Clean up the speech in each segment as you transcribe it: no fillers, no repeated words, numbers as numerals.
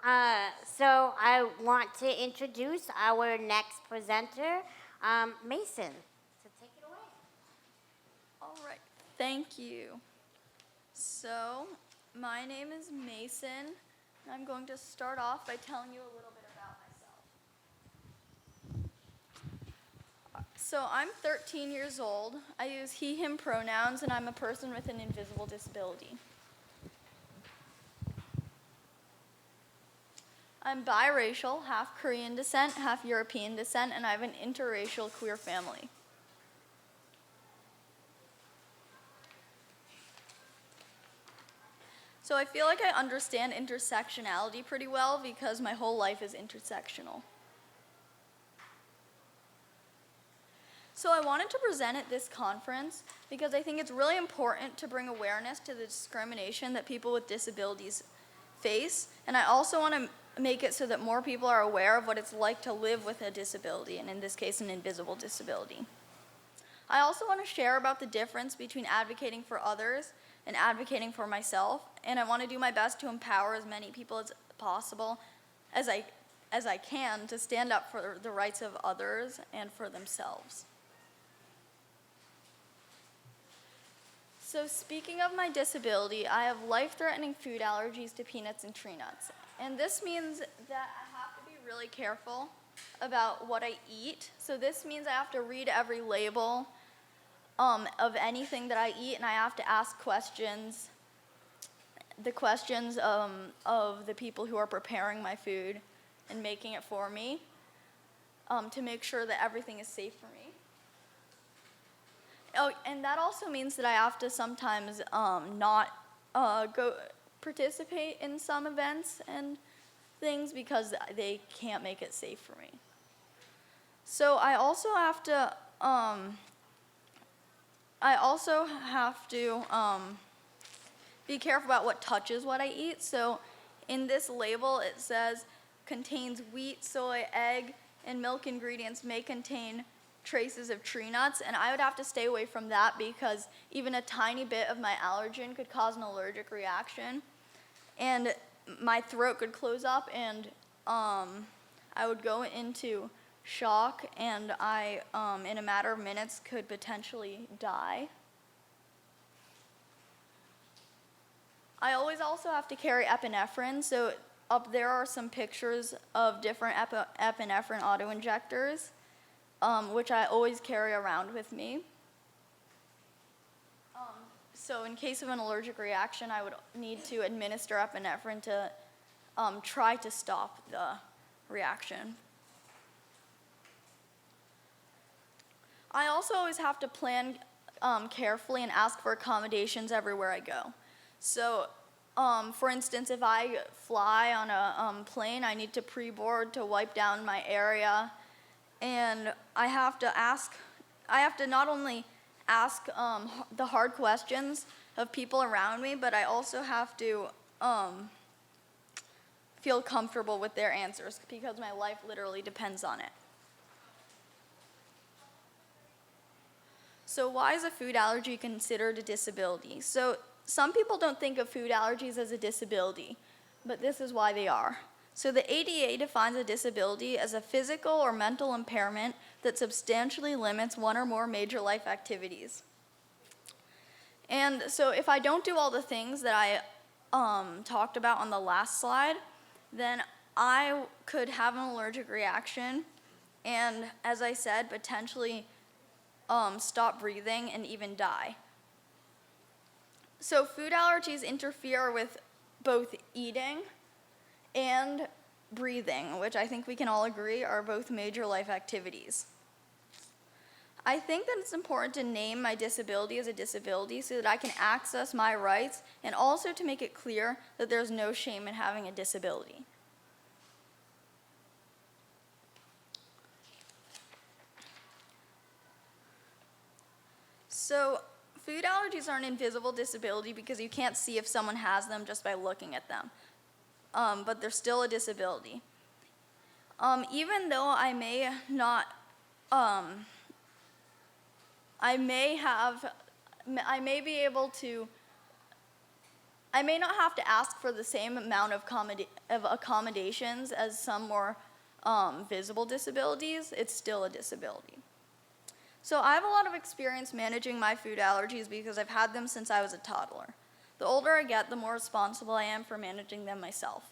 So I want to introduce our next presenter, Mason. So take it away. All right, thank you. So, my name is Mason, and I'm going to start off by telling you a little bit about myself. So, I'm 13 years old. I use he, him pronouns, and I'm a person with an invisible disability. I'm biracial, half Korean descent, half European descent, and I have an interracial queer family. So I feel like I understand intersectionality pretty well because my whole life is intersectional. So I wanted to present at this conference because I think it's really important to bring awareness to the discrimination that people with disabilities face, and I also want to make it so that more people are aware of what it's like to live with a disability, and in this case, an invisible disability. I also want to share about the difference between advocating for others and advocating for myself, and I want to do my best to empower as many people as possible as I can to stand up for the rights of others and for themselves. So speaking of my disability, I have life-threatening food allergies to peanuts and tree nuts. And this means that I have to be really careful about what I eat. So this means I have to read every label of anything that I eat, and I have to ask questions, the questions of the people who are preparing my food and making it for me, to make sure that everything is safe for me. Oh, and that also means that I have to sometimes not go participate in some events and things because they can't make it safe for me. So I also have to be careful about what touches what I eat. So in this label it says contains wheat, soy, egg, and milk ingredients may contain traces of tree nuts, and I would have to stay away from that because even a tiny bit of my allergen could cause an allergic reaction, and my throat could close up, and I would go into shock, and I, in a matter of minutes, could potentially die. I always also have to carry epinephrine, so up there are some pictures of different epinephrine auto-injectors, which I always carry around with me. So in case of an allergic reaction, I would need to administer epinephrine to try to stop the reaction. I also always have to plan carefully and ask for accommodations everywhere I go. So, for instance, if I fly on a plane, I need to pre-board to wipe down my area, and I have to not only ask the hard questions of people around me, but I also have to feel comfortable with their answers because my life literally depends on it. So why is a food allergy considered a disability? So some people don't think of food allergies as a disability, but this is why they are. So the ADA defines a disability as a physical or mental impairment that substantially limits one or more major life activities. And so if I don't do all the things that I talked about on the last slide, then I could have an allergic reaction and, as I said, potentially stop breathing and even die. So food allergies interfere with both eating and breathing, which I think we can all agree are both major life activities. I think that it's important to name my disability as a disability so that I can access my rights and also to make it clear that there's no shame in having a disability. So food allergies are an invisible disability because you can't see if someone has them just by looking at them. But they're still a disability. Even though I may not, I may I may not have to ask for the same amount of accommodations as some more visible disabilities. It's still a disability. So I have a lot of experience managing my food allergies because I've had them since I was a toddler. The older I get, the more responsible I am for managing them myself.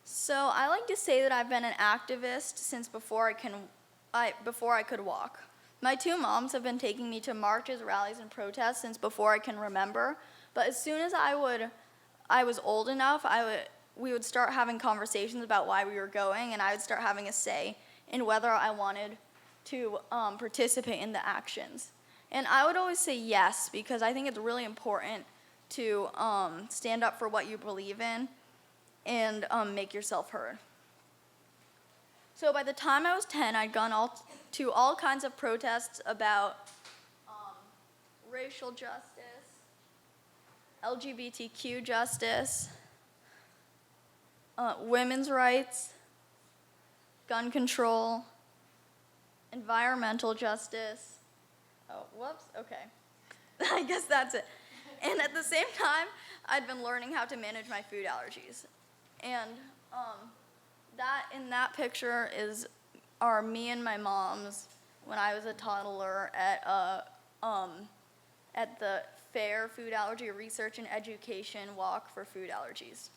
So I like to say that I've been an activist since before I could walk. My two moms have been taking me to marches, rallies, and protests since before I can remember. But as soon as I was old enough, we would start having conversations about why we were going, and I would start having a say in whether I wanted to participate in the actions. And I would always say yes, because I think it's really important to stand up for what you believe in and make yourself heard. So by the time I was 10, I'd gone to all kinds of protests about racial justice, LGBTQ justice, women's rights, gun control, environmental justice. Oh, whoops, okay. I guess that's it. And at the same time, I'd been learning how to manage my food allergies. And in that picture are me and my moms when I was a toddler at the FAIR Food Allergy Research and Education Walk for Food Allergies.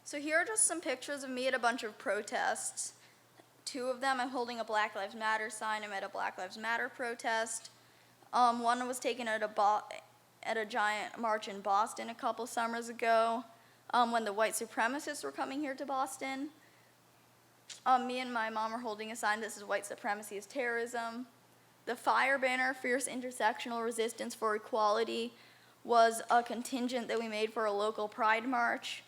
So here are just some pictures of me at a bunch of protests. Two of them, I'm holding a Black Lives Matter sign. I'm at a Black Lives Matter protest. One was taken at a giant march in Boston a couple summers ago when the white supremacists were coming here to Boston. Me and my mom are holding a sign that says white supremacy is terrorism. The fire banner, Fierce Intersectional Resistance for Equality, was a contingent that we made for a local pride march.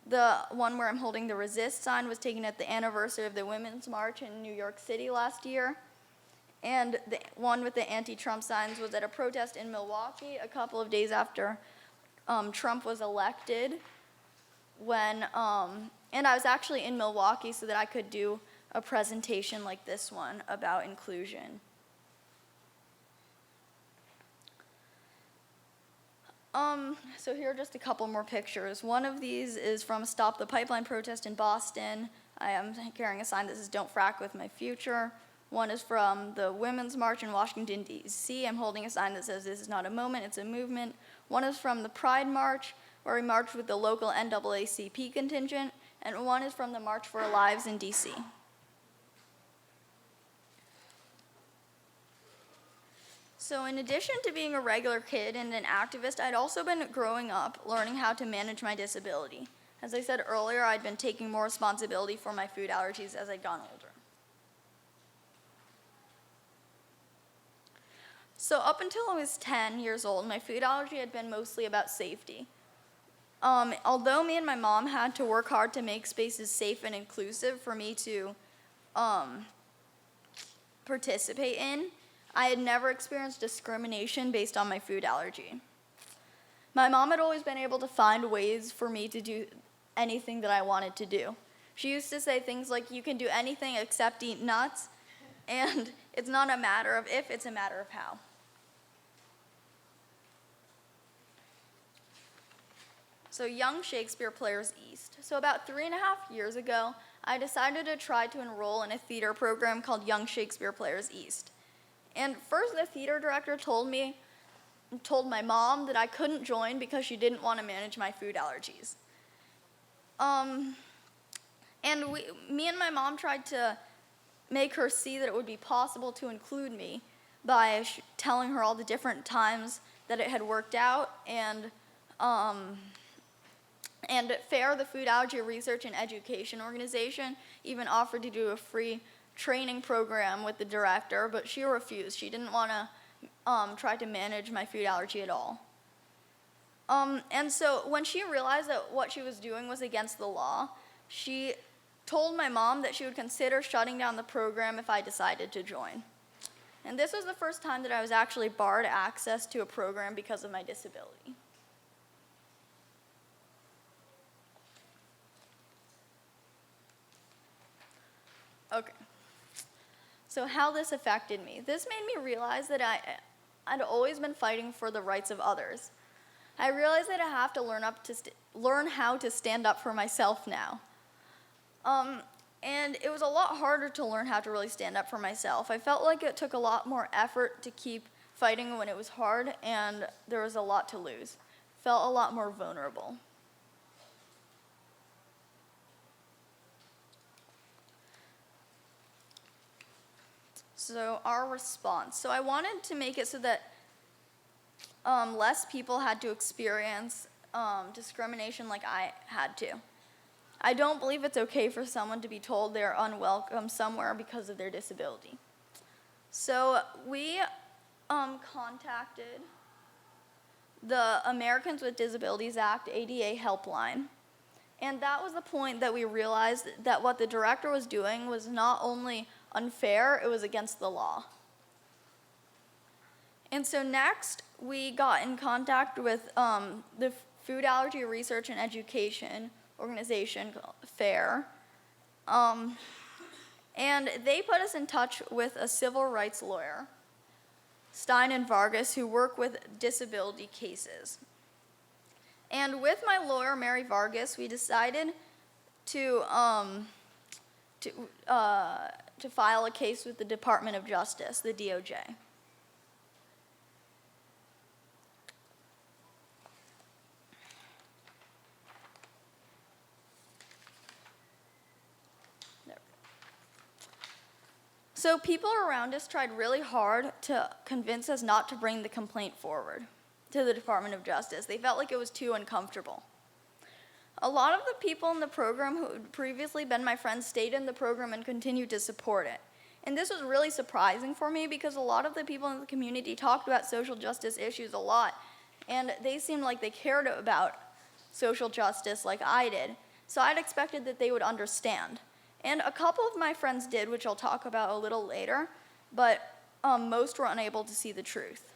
The one where I'm holding the resist sign was taken at the anniversary of the Women's March in New York City last year. And the one with the anti-Trump signs was at a protest in Milwaukee a couple of days after Trump was elected. And I was actually in Milwaukee so that I could do a presentation like this one about inclusion. So here are just a couple more pictures. One of these is from a Stop the Pipeline protest in Boston. I am carrying a sign that says, "Don't frack with my future." One is from the Women's March in Washington, D.C. I'm holding a sign that says, "This is not a moment, it's a movement." One is from the Pride March, where we marched with the local NAACP contingent. And one is from the March for Our Lives in D.C. So in addition to being a regular kid and an activist, I'd also been growing up learning how to manage my disability. As I said earlier, I'd been taking more responsibility for my food allergies as I'd gone older. So up until I was 10 years old, my food allergy had been mostly about safety. Although me and my mom had to work hard to make spaces safe and inclusive for me to participate in, I had never experienced discrimination based on my food allergy. My mom had always been able to find ways for me to do anything that I wanted to do. She used to say things like, "You can do anything except eat nuts," and it's not a matter of if, it's a matter of how. So Young Shakespeare Players East. So about 3.5 years ago, I decided to try to enroll in a theater program called Young Shakespeare Players East. And first, the theater director told my mom that I couldn't join because she didn't want to manage my food allergies. And me and my mom tried to make her see that it would be possible to include me by telling her all the different times that it had worked out. And FAIR, the Food Allergy Research and Education Organization, even offered to do a free training program with the director, but she refused. She didn't want to try to manage my food allergy at all. And so when she realized that what she was doing was against the law, she told my mom that she would consider shutting down the program if I decided to join. And this was the first time that I was actually barred access to a program because of my disability. Okay. So how this affected me. This made me realize that I'd always been fighting for the rights of others. I realized that I have to learn how to stand up for myself now. And it was a lot harder to learn how to really stand up for myself. I felt like it took a lot more effort to keep fighting when it was hard, and there was a lot to lose. Felt a lot more vulnerable. So our response. So I wanted to make it so that less people had to experience discrimination like I had to. I don't believe it's okay for someone to be told they're unwelcome somewhere because of their disability. So we contacted the Americans with Disabilities Act ADA helpline. And that was the point that we realized that what the director was doing was not only unfair, it was against the law. And so next, we got in contact with the Food Allergy Research and Education organization, FAIR. And they put us in touch with a civil rights lawyer, Stein and Vargas, who work with disability cases. And with my lawyer, Mary Vargas, we decided to file a case with the Department of Justice, the DOJ. So people around us tried really hard to convince us not to bring the complaint forward to the Department of Justice. They felt like it was too uncomfortable. A lot of the people in the program who had previously been my friends stayed in the program and continued to support it. And this was really surprising for me because a lot of the people in the community talked about social justice issues a lot, and they seemed like they cared about social justice like I did. So I'd expected that they would understand. And a couple of my friends did, which I'll talk about a little later, but most were unable to see the truth.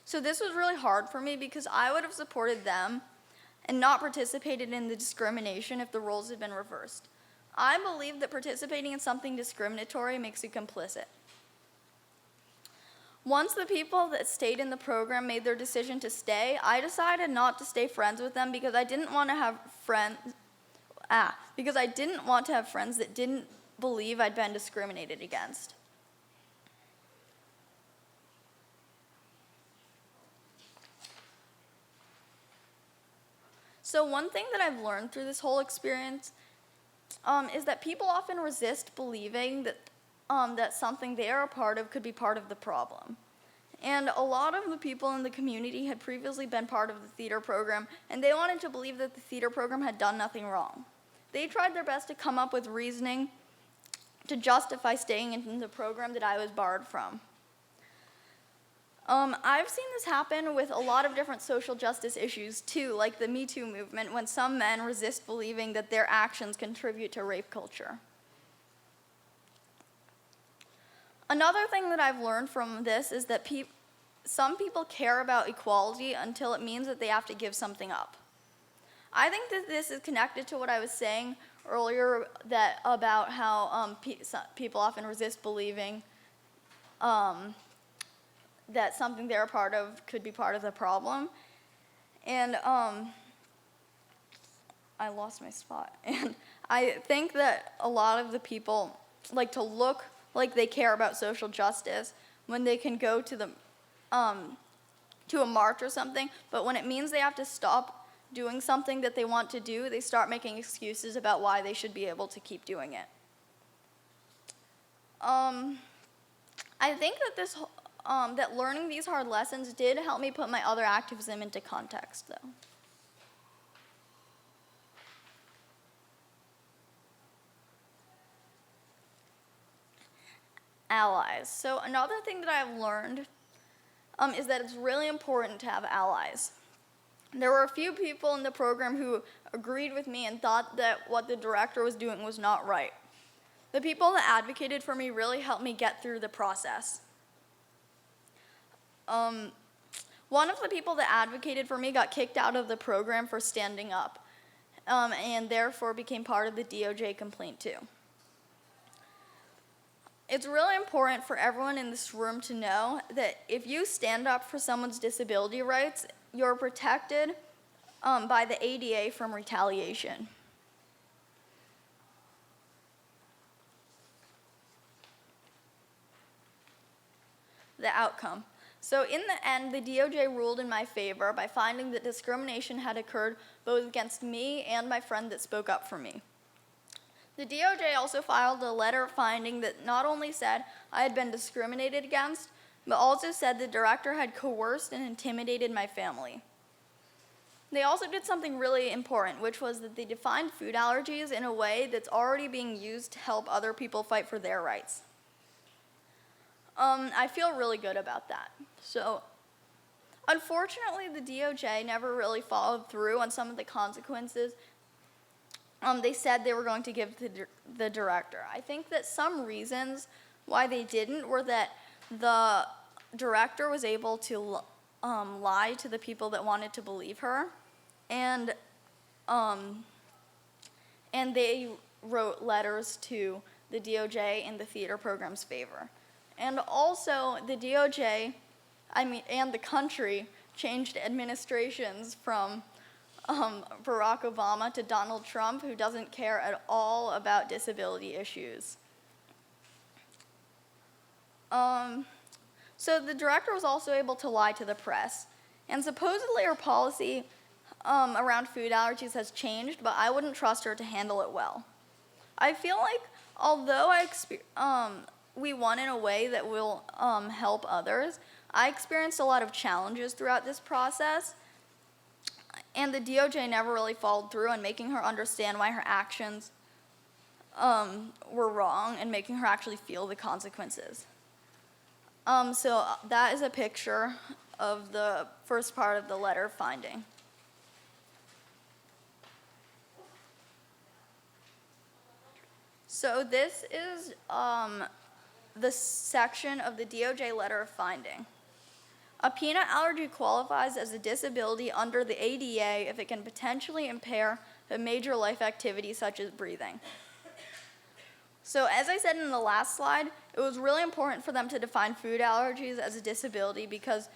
So this was really hard for me because I would have supported them and not participated in the discrimination if the roles had been reversed. I believe that participating in something discriminatory makes you complicit. Once the people that stayed in the program made their decision to stay, I decided not to stay friends with them because I didn't want to have friends that didn't believe I'd been discriminated against. So one thing that I've learned through this whole experience is that people often resist believing that that something they are a part of could be part of the problem. And a lot of the people in the community had previously been part of the theater program, and they wanted to believe that the theater program had done nothing wrong. They tried their best to come up with reasoning to justify staying in the program that I was barred from. I've seen this happen with a lot of different social justice issues too, like the Me Too movement, when some men resist believing that their actions contribute to rape culture. Another thing that I've learned from this is that some people care about equality until it means that they have to give something up. I think that this is connected to what I was saying earlier about how people often resist believing that something they're a part of could be part of the problem. And I lost my spot. And I think that a lot of the people like to look like they care about social justice when they can go to a march or something, but when it means they have to stop doing something that they want to do, they start making excuses about why they should be able to keep doing it. I think that that learning these hard lessons did help me put my other activism into context, though. Allies. So another thing that I've learned is that it's really important to have allies. There were a few people in the program who agreed with me and thought that what the director was doing was not right. The people that advocated for me really helped me get through the process. One of the people that advocated for me got kicked out of the program for standing up, and therefore became part of the DOJ complaint too. It's really important for everyone in this room to know that if you stand up for someone's disability rights, you're protected by the ADA from retaliation. The outcome. So in the end, the DOJ ruled in my favor by finding that discrimination had occurred both against me and my friend that spoke up for me. The DOJ also filed a letter finding that not only said I had been discriminated against, but also said the director had coerced and intimidated my family. They also did something really important, which was that they defined food allergies in a way that's already being used to help other people fight for their rights. I feel really good about that. So, unfortunately, the DOJ never really followed through on some of the consequences they said they were going to give to the director. I think that some reasons why they didn't were that the director was able to lie to the people that wanted to believe her, and they wrote letters to the DOJ in the theater program's favor. And also, the DOJ, and the country changed administrations from Barack Obama to Donald Trump, who doesn't care at all about disability issues. So the director was also able to lie to the press. And supposedly her policy around food allergies has changed, but I wouldn't trust her to handle it well. I feel like although we won in a way that will help others, I experienced a lot of challenges throughout this process, and the DOJ never really followed through on making her understand why her actions were wrong and making her actually feel the consequences. So that is a picture of the first part of the letter finding. So this is the section of the DOJ letter of finding. A peanut allergy qualifies as a disability under the ADA if it can potentially impair a major life activity such as breathing. So as I said in the last slide, it was really important for them to define food allergies as a disability because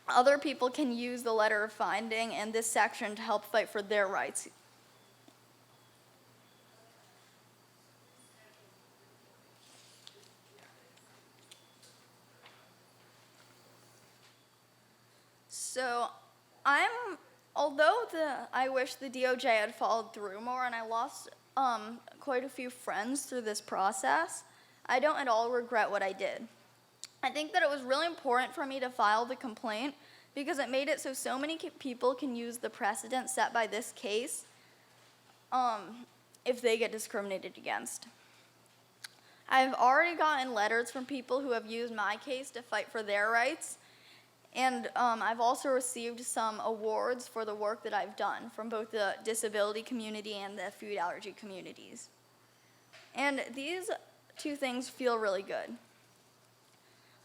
other people can use the letter of finding and this section to help fight for their rights. So although I wish the DOJ had followed through more and I lost quite a few friends through this process, I don't at all regret what I did. I think that it was really important for me to file the complaint because it made it so many people can use the precedent set by this case if they get discriminated against. I've already gotten letters from people who have used my case to fight for their rights, and I've also received some awards for the work that I've done from both the disability community and the food allergy communities. And these two things feel really good.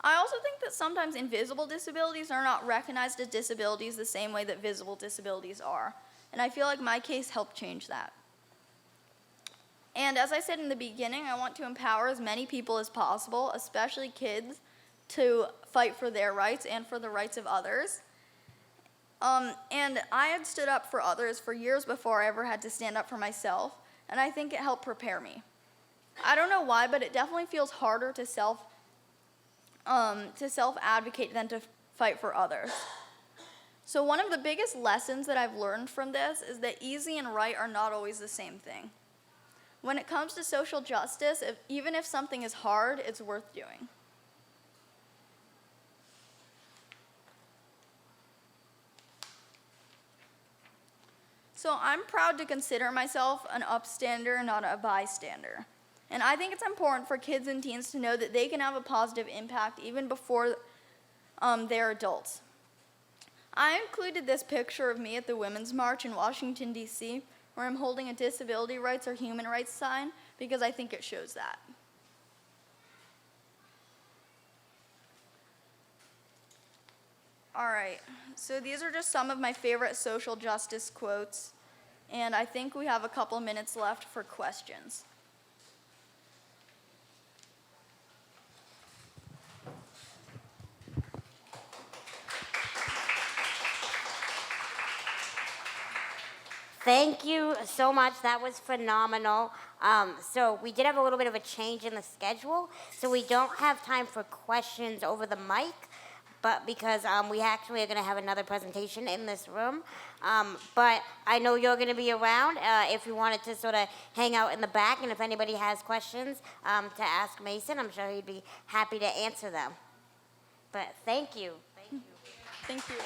I also think that sometimes invisible disabilities are not recognized as disabilities the same way that visible disabilities are. And I feel like my case helped change that. And as I said in the beginning, I want to empower as many people as possible, especially kids, to fight for their rights and for the rights of others. And I had stood up for others for years before I ever had to stand up for myself, and I think it helped prepare me. I don't know why, but it definitely feels harder to self-advocate than to fight for others. So one of the biggest lessons that I've learned from this is that easy and right are not always the same thing. When it comes to social justice, even if something is hard, it's worth doing. So I'm proud to consider myself an upstander, not a bystander. And I think it's important for kids and teens to know that they can have a positive impact even before they're adults. I included this picture of me at the Women's March in Washington, D.C., where I'm holding a disability rights or human rights sign because I think it shows that. All right, so these are just some of my favorite social justice quotes, and I think we have a couple minutes left for questions. Thank you so much. That was phenomenal. So we did have a little bit of a change in the schedule, so we don't have time for questions over the mic, but because we actually are going to have another presentation in this room. But I know you're going to be around if you wanted to sort of hang out in the back, and if anybody has questions to ask Mason, I'm sure he'd be happy to answer them. But thank you. Thank you. Thank you.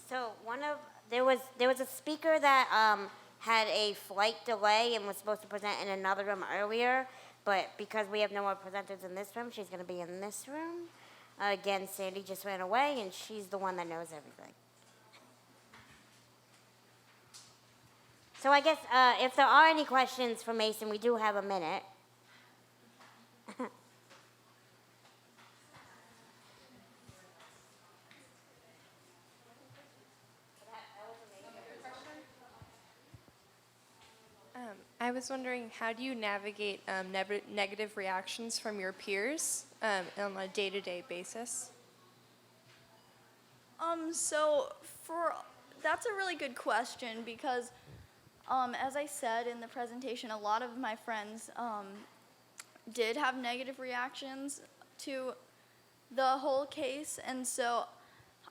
So there was a speaker that had a flight delay and was supposed to present in another room earlier, but because we have no more presenters in this room, she's going to be in this room. Again, Sandy just ran away, and she's the one that knows everything. So I guess if there are any questions for Mason, we do have a minute. I was wondering, how do you navigate negative reactions from your peers on a day-to-day basis? That's a really good question because, as I said in the presentation, a lot of my friends did have negative reactions to the whole case, and so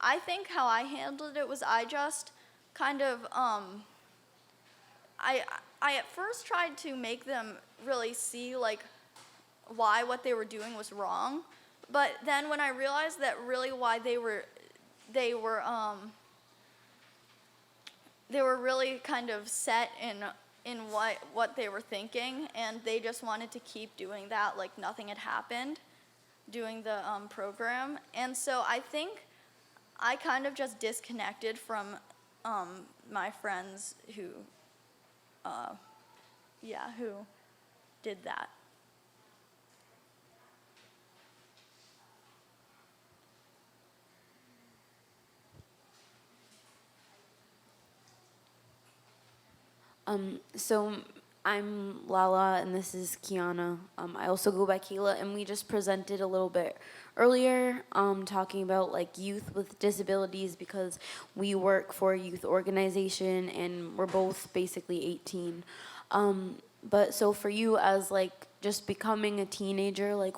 I think how I handled it was I just kind of I at first tried to make them really see like why what they were doing was wrong, but then when I realized that really why they were really kind of set in what they were thinking, and they just wanted to keep doing that like nothing had happened, doing the program, and so I think I kind of just disconnected from my friends who did that. So I'm Lala, and this is Kiana. I also go by Keela, and we just presented a little bit earlier, talking about like youth with disabilities because we work for a youth organization, and we're both basically 18. But so for you as like just becoming a teenager, like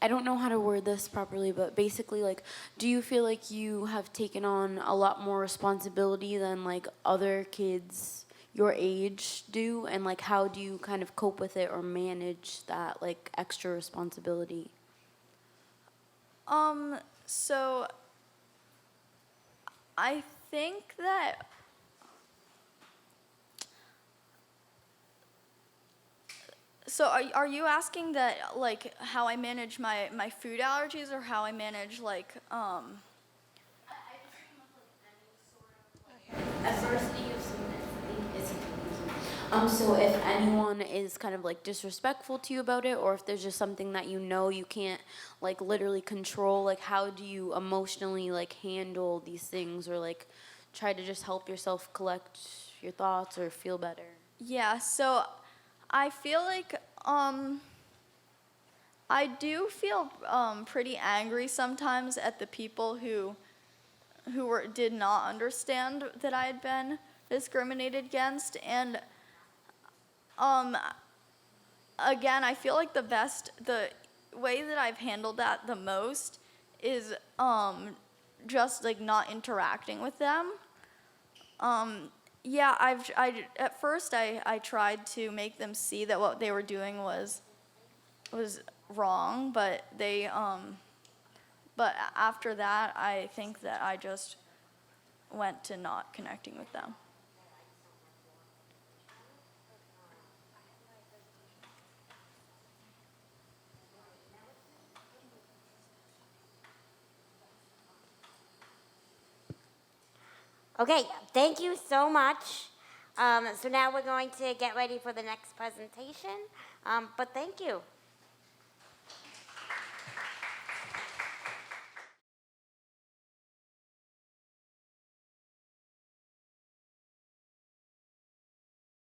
I don't know how to word this properly, but basically, like, do you feel like you have taken on a lot more responsibility than, like, other kids your age do? And, like, how do you kind of cope with it or manage that, like, extra responsibility? So I think that So are you asking that like how I manage my food allergies or how I manage like Adversity of so if anyone is kind of like disrespectful to you about it, or if there's just something that you know you can't like literally control, like how do you emotionally like handle these things, or like try to just help yourself collect your thoughts or feel better? Yeah, so I feel like I do feel pretty angry sometimes at the people who did not understand that I had been discriminated against, and again, I feel like the way that I've handled that the most is just like not interacting with them. Yeah, at first I tried to make them see that what they were doing was wrong, but but after that, I think that I just went to not connecting with them. Okay, thank you so much. So now we're going to get ready for the next presentation. But thank you.